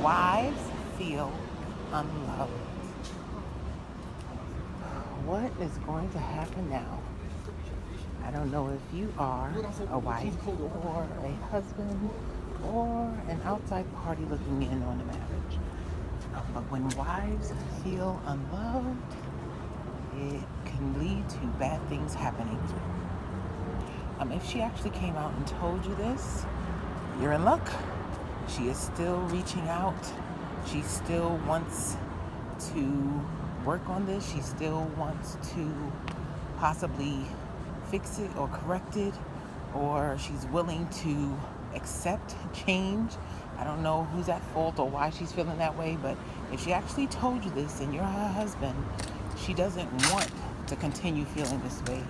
wives feel unloved. What is going to happen now? I don't know if you are a wife or a husband or an outside party looking in on a marriage. But when wives feel unloved, it can lead to bad things happening. If she actually came out and told you this, you're in luck. She is still reaching out. She still wants to work on this. She still wants to possibly fix it or correct it, or she's willing to accept change. I don't know who's at fault or why she's feeling that way, but if she actually told you this and you're her husband, she doesn't want to continue feeling this way.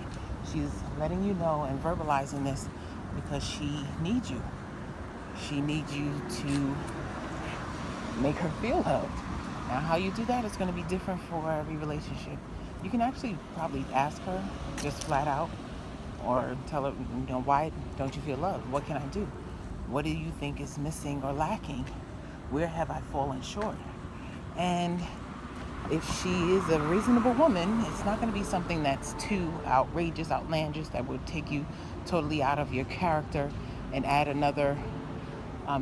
She's letting you know and verbalizing this because she needs you. She needs you to make her feel loved. Now, how you do that is going to be different for every relationship. You can actually probably ask her just flat out, or tell her, why don't you feel loved? What can I do? What do you think is missing or lacking? Where have I fallen short? And if she is a reasonable woman, it's not going to be something that's too outrageous, outlandish, that would take you totally out of your character and add another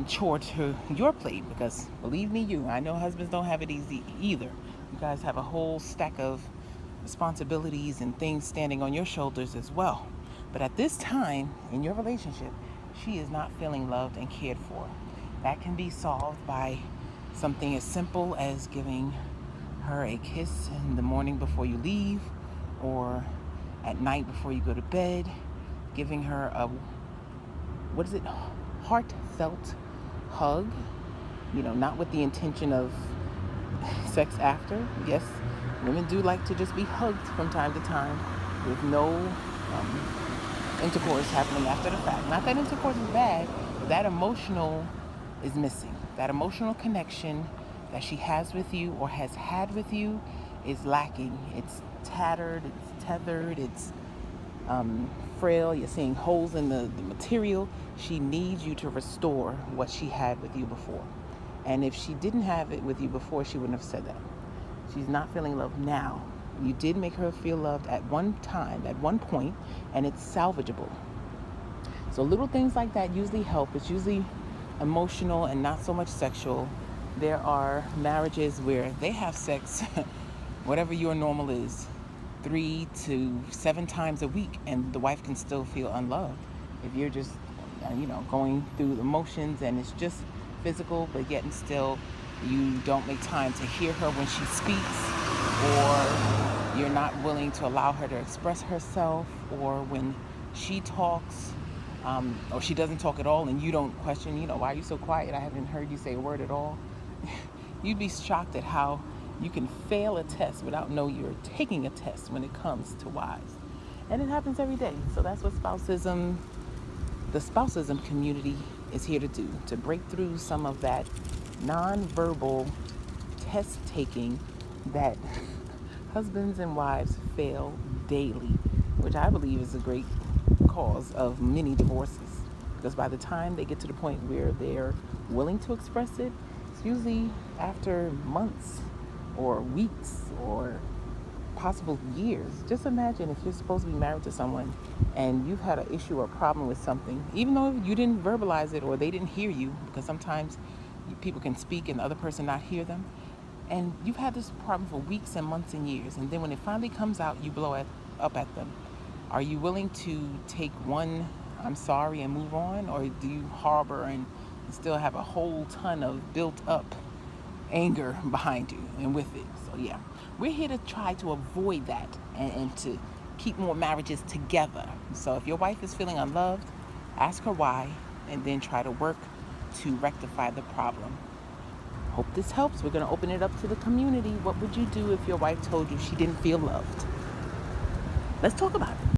chore to your plate. Because believe me, I know husbands don't have it easy either. You guys have a whole stack of responsibilities and things standing on your shoulders as well. But at this time in your relationship, she is not feeling loved and cared for. That can be solved by something as simple as giving her a kiss in the morning before you leave, or at night before you go to bed, giving her a heartfelt hug, not with the intention of sex after. Yes, women do like to just be hugged from time to time with no intercourse happening after the fact. Not that intercourse is bad, but that emotional is missing. That emotional connection that she has with you or has had with you is lacking. It's tattered, it's tethered, it's frail. You're seeing holes in the material. She needs you to restore what she had with you before. And if she didn't have it with you before, she wouldn't have said that. She's not feeling loved now. You did make her feel loved at one time, at one point, and it's salvageable. So little things like that usually help. It's usually emotional and not so much sexual. There are marriages where they have sex, whatever your normal is, 3 to 7 times a week, and the wife can still feel unloved. If you're just, going through the motions and it's just physical, but yet and still you don't make time to hear her when she speaks, or you're not willing to allow her to express herself, or when she talks, or she doesn't talk at all, and you don't question, why are you so quiet? I haven't heard you say a word at all. You'd be shocked at how you can fail a test without knowing you're taking a test when it comes to wives. And it happens every day. So that's what the Spousism community is here to do, to break through some of that nonverbal test taking that husbands and wives fail daily, which I believe is a great cause of many divorces. Because by the time they get to the point where they're willing to express it, it's usually after months or weeks or possible years. Just imagine if you're supposed to be married to someone and you've had an issue or problem with something, even though you didn't verbalize it or they didn't hear you, because sometimes people can speak and the other person not hear them, and you've had this problem for weeks and months and years, and then when it finally comes out, you blow it up at them. Are you willing to take one I'm sorry and move on, or do you harbor and still have a whole ton of built up anger behind you and with it? So yeah, we're here to try to avoid that and to keep more marriages together. So if your wife is feeling unloved, ask her why, and then try to work to rectify the problem. Hope this helps. We're going to open it up to the community. What would you do if your wife told you she didn't feel loved? Let's talk about it.